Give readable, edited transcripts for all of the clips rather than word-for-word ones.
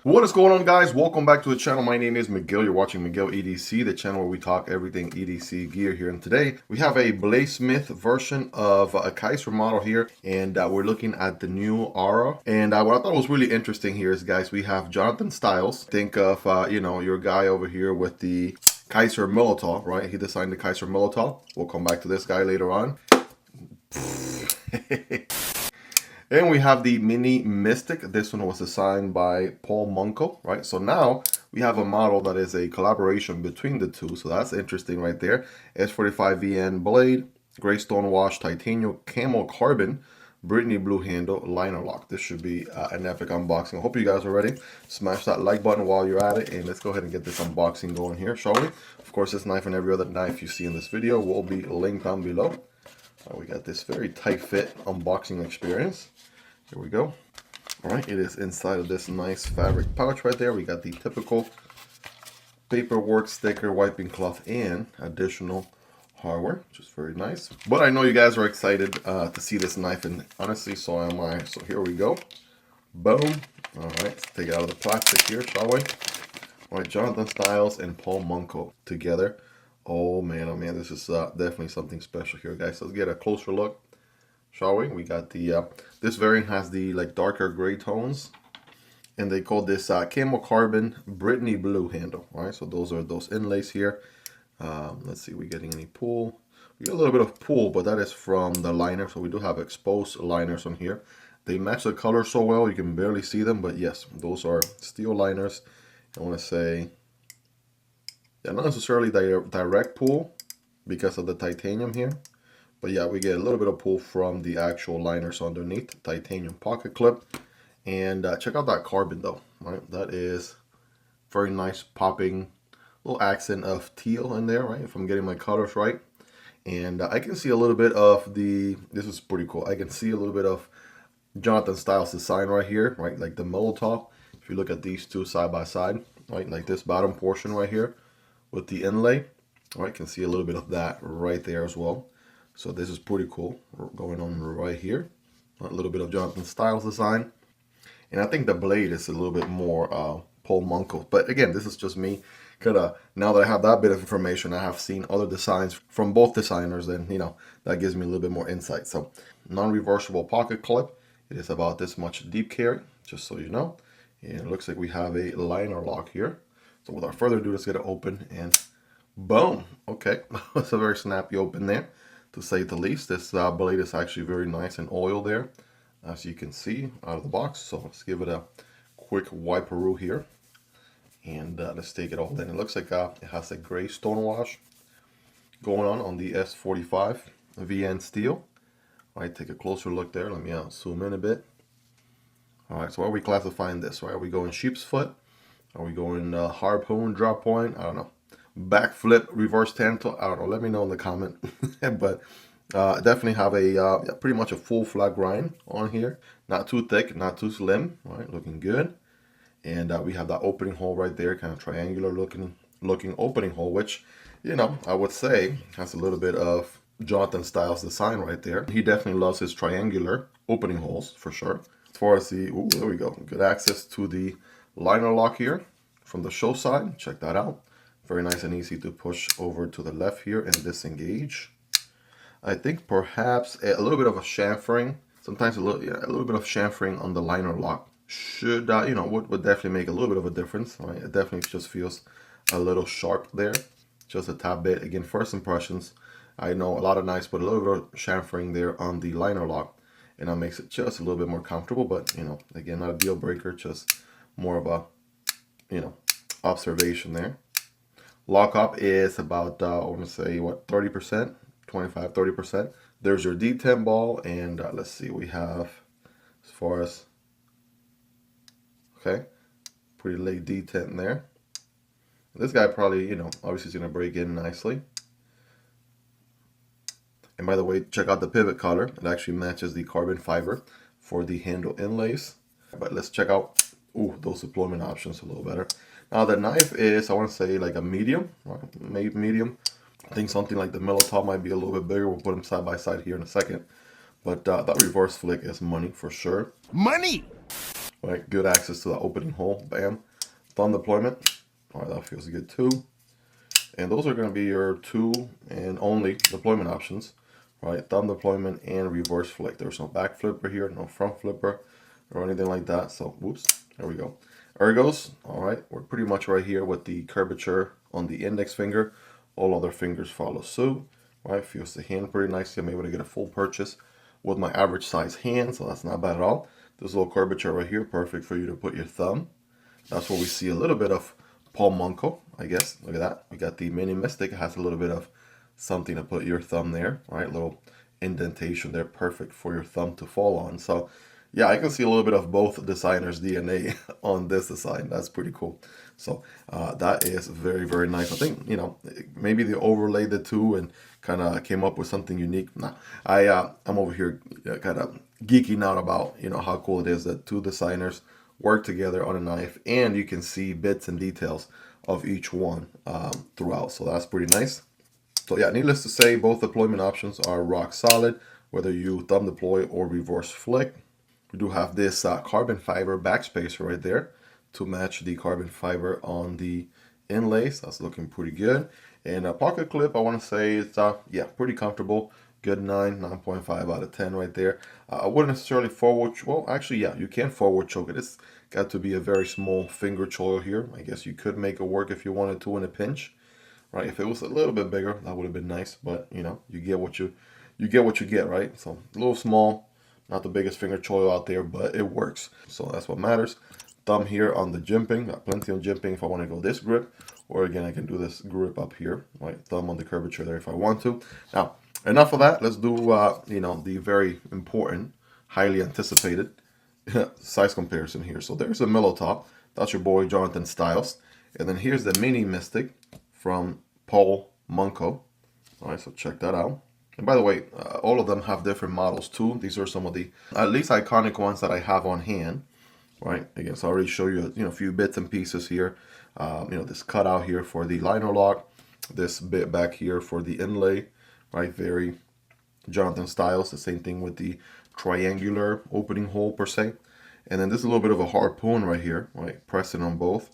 What is going on, guys? Welcome back to the channel. My name is Miguel. You're watching Miguel EDC, the channel where we talk everything EDC gear here. And today we have a Bladesmith version of a Kizer model here, and we're looking at the new Ara. And what I thought was really interesting here is, guys, we have Jonathan Styles. Think of your guy over here with the Kizer Militaw, right? He designed the Kizer Militaw. We'll come back to this guy later on. And we have the Mini Mystic. This one was designed by Paul Munko, right? So now we have a model that is a collaboration between the two. So that's interesting right there. S45VN blade, gray stonewashed titanium CamoCarbon, Brittany Blue handle, liner lock. This should be an epic unboxing. I hope you guys are ready. Smash that like button while you're at it. And let's go ahead and get this unboxing going here, shall we? Of course, this knife and every other knife you see in this video will be linked down below. We got this very tight fit unboxing experience. Here we go. All right, it is inside of this nice fabric pouch right there. We got the typical paperwork, sticker, wiping cloth, and additional hardware, which is very nice. But I know you guys are excited to see this knife, and honestly, so am I. So here we go. Boom. All right, let's take it out of the plastic here, shall we? All right, Jonathan Styles and Paul Munko together. Oh man, this is definitely something special here, guys. So let's get a closer look, shall we? We got the this variant has the like darker gray tones, and they call this CamoCarbon Brittany Blue handle. All right, so those are those inlays here. Let's see, we getting any pull? We get a little bit of pull, but that is from the liner. So we do have exposed liners on here. They match the color so well you can barely see them, but yes, those are steel liners. I want to say, yeah, not necessarily direct pull because of the titanium here. But yeah, we get a little bit of pull from the actual liners underneath. Titanium pocket clip. And check out that carbon though, right? That is very nice popping little accent of teal in there, right? If I'm getting my colors right. And I can see a little bit of this is pretty cool. I can see a little bit of Jonathan Styles' design right here, right? Like the Militaw. If you look at these two side by side, right? Like this bottom portion right here with the inlay, right? You can see a little bit of that right there as well. So this is pretty cool going on right here. A little bit of Jonathan Styles design. And I think the blade is a little bit more Paul Munko. But again, this is just me. Now that I have that bit of information, I have seen other designs from both designers, and that gives me a little bit more insight. So non-reversible pocket clip. It is about this much deep carry, just so you know. And it looks like we have a liner lock here. So without further ado, let's get it open and boom. Okay, it's a very snappy open there, to say the least. This blade is actually very nice and oiled there, as you can see out of the box. So let's give it a quick wiperoo here, and let's take it all in. It looks like it has a gray stonewash going on the S45VN steel. All right, take a closer look there. Let me zoom in a bit. All right, so are we classifying this? Right, are we going sheep's foot? Are we going harpoon, drop point? I don't know. Backflip, reverse tanto? I don't know. Let me know in the comment. But definitely have a pretty much a full flat grind on here. Not too thick, not too slim. All right, looking good. And we have that opening hole right there, kind of triangular looking opening hole, which I would say has a little bit of Jonathan Styles design right there. He definitely loves his triangular opening holes for sure. As far as there we go. Good access to the liner lock here from the show side. Check that out. Very nice and easy to push over to the left here and disengage. I think perhaps a little bit of a chamfering. Sometimes a little bit of chamfering on the liner lock should would definitely make a little bit of a difference. Right? It definitely just feels a little sharp there, just a tad bit. Again, first impressions. I know a lot of knives put a little bit of chamfering there on the liner lock, and that makes it just a little bit more comfortable. But again, not a deal breaker, just more of a observation there. Lock up is about I want to say what, 30%, 25-30%. There's your D10 ball, and let's see, we have as far as okay, pretty late D10 there. This guy probably obviously is going to break in nicely. And by the way, check out the pivot collar. It actually matches the carbon fiber for the handle inlays. But let's check out those deployment options a little better. Now the knife is, I want to say, like a medium, right? Maybe medium. I think something like the Militaw might be a little bit bigger. We'll put them side by side here in a second. But that reverse flick is money for sure. Money! right? Good access to the opening hole, bam. Thumb deployment, all right, that feels good too. And those are going to be your two and only deployment options, right? Thumb deployment and reverse flick. There's no back flipper here, no front flipper or anything like that. So, whoops, there we go. Ergos, all right, we're pretty much right here with the curvature on the index finger. All other fingers follow suit, right? Feels the hand pretty nicely. I'm able to get a full purchase with my average size hand, so that's not bad at all. This little curvature right here, perfect for you to put your thumb. That's where we see a little bit of Paul Monco, I guess. Look at that. We got the Mini Mystic. It has a little bit of something to put your thumb there, right? Little indentation there, perfect for your thumb to fall on. So, yeah, I can see a little bit of both designers' DNA on this design. That's pretty cool. So that is very, very nice. I think, you know, maybe they overlaid the two and kind of came up with something unique. Nah, I'm over here kind of geeking out about, you know, how cool it is that two designers work together on a knife, and you can see bits and details of each one throughout. So that's pretty nice. So yeah, needless to say, both deployment options are rock solid, whether you thumb deploy or reverse flick. We do have this carbon fiber backspacer right there to match the carbon fiber on the inlays. That's looking pretty good. And a pocket clip, I want to say it's yeah, pretty comfortable. Good 9.5 out of 10 right there. I wouldn't necessarily forward, well, actually, yeah, you can forward choke it. It's got to be a very small finger choil here. I guess you could make it work if you wanted to in a pinch, right? If it was a little bit bigger, that would have been nice. But you know, you get what you get, right? So a little small, not the biggest finger choil out there, but it works. So that's what matters. Thumb here on the jimping, got plenty on jimping if I want to go this grip, or again, I can do this grip up here, right? Thumb on the curvature there if I want to. Now, enough of that. Let's do, you know, the very important, highly anticipated size comparison here. So there's a Militaw. That's your boy Jonathan Styles. And then here's the Mini Mystic from Paul Monco. All right, so check that out. And by the way, all of them have different models too. These are some of the at least iconic ones that I have on hand. Right, again, so I already show you, a few bits and pieces here. You know, this cutout here for the liner lock, this bit back here for the inlay, right? Very Jonathan Styles. The same thing with the triangular opening hole per se. And then there's a little bit of a harpoon right here, right? Pressing on both.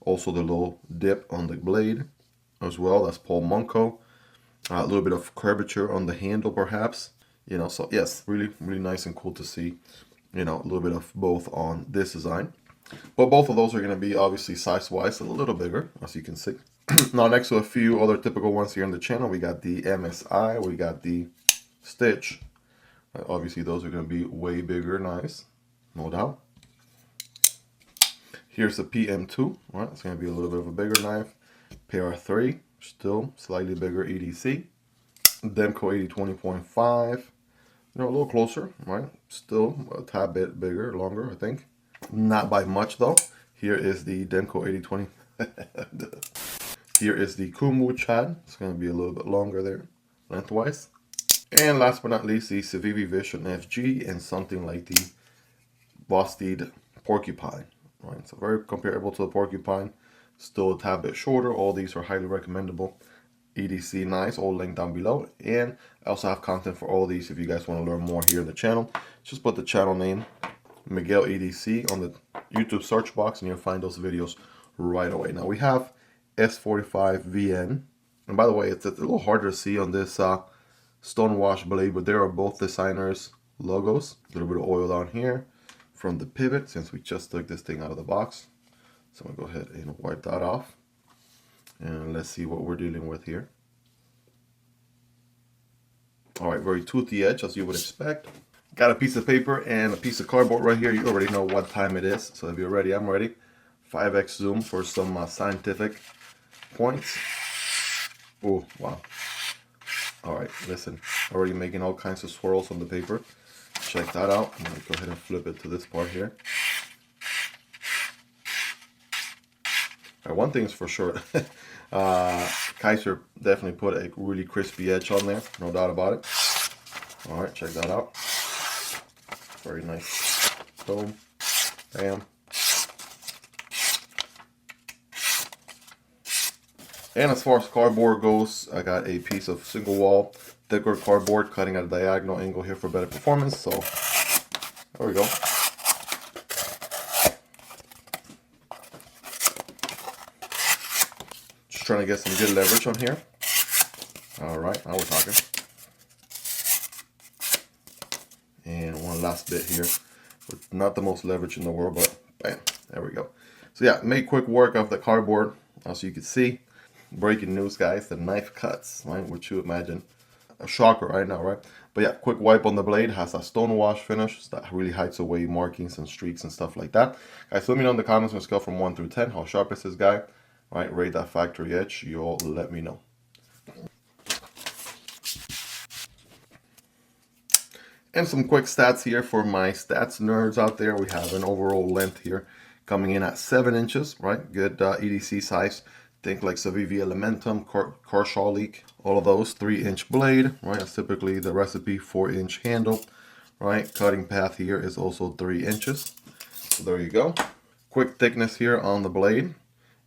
Also the little dip on the blade as well. That's Paul Monco. A little bit of curvature on the handle perhaps. You know, so yes, really, really nice and cool to see. You know, a little bit of both on this design. But both of those are going to be obviously size-wise a little bigger, as you can see. Now, next to a few other typical ones here on the channel, we got the MSI, we got the Stitch. Obviously, those are going to be way bigger, nice, no doubt. Here's the PM2, right? It's going to be a little bit of a bigger knife. PR3, still slightly bigger EDC. Demco 8020.5. You know, a little closer, right? Still a tad bit bigger, longer, I think. Not by much, though. Here is the Demco 8020. Here is the Kumu Chad. It's going to be a little bit longer there, lengthwise. And last but not least, the Civivi Vision FG and something like the Vosteed Porcupine, right? So very comparable to the Porcupine. Still a tad bit shorter. All these are highly recommendable. EDC nice, all linked down below. And I also have content for all these if you guys want to learn more here in the channel. Just put the channel name Miguel EDC on the YouTube search box and you'll find those videos right away. Now we have S45VN, and by the way, it's a little harder to see on this stonewashed blade, but there are both designers logos. A little bit of oil down here from the pivot since we just took this thing out of the box. So I'm gonna go ahead and wipe that off. And let's see what we're dealing with here. All right, very toothy edge as you would expect. Got a piece of paper and a piece of cardboard right here. You already know what time it is. So if you're ready, I'm ready. 5x zoom for some scientific points. Oh, wow. All right, listen, already making all kinds of swirls on the paper. Check that out. I'm gonna go ahead and flip it to this part here. All right, one thing's for sure. Kizer definitely put a really crispy edge on there, no doubt about it. All right, check that out. Very nice. Boom, bam. And as far as cardboard goes, I got a piece of single wall, thicker cardboard cutting at a diagonal angle here for better performance. So there we go. Just trying to get some good leverage on here. All right, now we're talking. And one last bit here, with not the most leverage in the world, but bam, there we go. So yeah, made quick work of the cardboard. As you can see, breaking news, guys, the knife cuts, right? What you imagine. A shocker right now, right? But yeah, quick wipe on the blade, has a stonewash finish that really hides away markings and streaks and stuff like that. Guys, let me know in the comments on a scale from 1 through 10, how sharp is this guy? Right, rate that factory edge, you all let me know. And some quick stats here for my stats nerds out there. We have an overall length here coming in at 7 inches, right? Good EDC size. Think like Civivi Elementum, Karshalik, all of those. 3-inch blade, right? That's typically the recipe. 4-inch handle, right? Cutting path here is also 3 inches. So there you go. Quick thickness here on the blade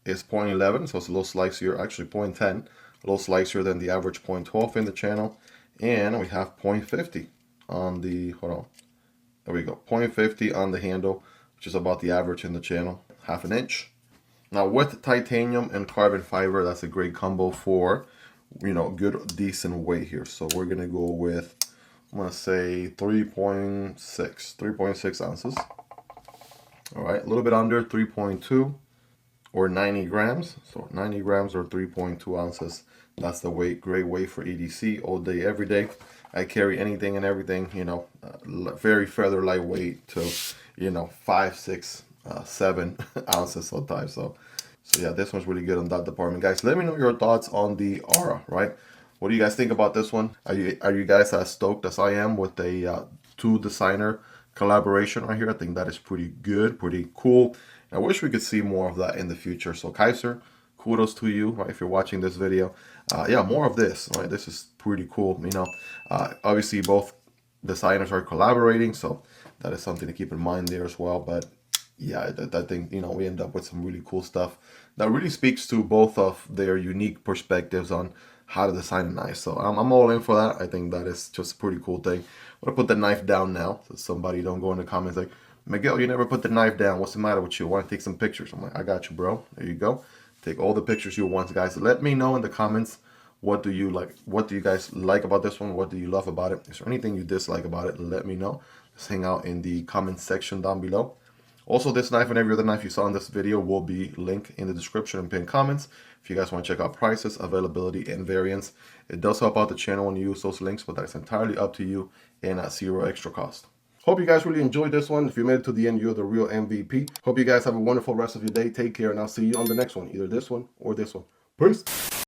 is 0.11, so it's a little slicier, actually 0.10, a little slicier than the average 0.12 in the channel. And we have 0.50 on the, hold on, there we go, 0.50 on the handle, which is about the average in the channel, 1/2 inch. Now with titanium and carbon fiber, that's a great combo for, you know, good decent weight here. So we're gonna go with, I'm gonna say 3.6 ounces. All right, a little bit under 3.2 or 90 grams. So 90 grams or 3.2 ounces. That's the weight, great weight for EDC all day, every day. I carry anything and everything, you know, very feather lightweight to, you know, 5, 6, 7 ounces sometimes. So yeah, this one's really good on that department. Guys, let me know your thoughts on the Ara, right? What do you guys think about this one? Are you guys as stoked as I am with a two designer collaboration right here? I think that is pretty good, pretty cool. I wish we could see more of that in the future. So Kizer, kudos to you, right? If you're watching this video, yeah, more of this, right? This is pretty cool. You know, obviously both designers are collaborating, so that is something to keep in mind there as well. But yeah, I think, you know, we end up with some really cool stuff that really speaks to both of their unique perspectives on how to design a knife. So I'm all in for that. I think that is just a pretty cool thing. I'm gonna put the knife down now, so somebody don't go in the comments like, Miguel, you never put the knife down. What's the matter with you? I want to take some pictures. I'm like, I got you, bro. There you go. Take all the pictures you want, guys. Let me know in the comments, what do you like? What do you guys like about this one? What do you love about it? Is there anything you dislike about it? Let me know. Let's hang out in the comment section down below. Also, this knife and every other knife you saw in this video will be linked in the description and pinned comments. If you guys want to check out prices, availability, and variants, it does help out the channel when you use those links, but that's entirely up to you and at zero extra cost. Hope you guys really enjoyed this one. If you made it to the end, you're the real MVP. Hope you guys have a wonderful rest of your day. Take care, and I'll see you on the next one, either this one or this one. Peace.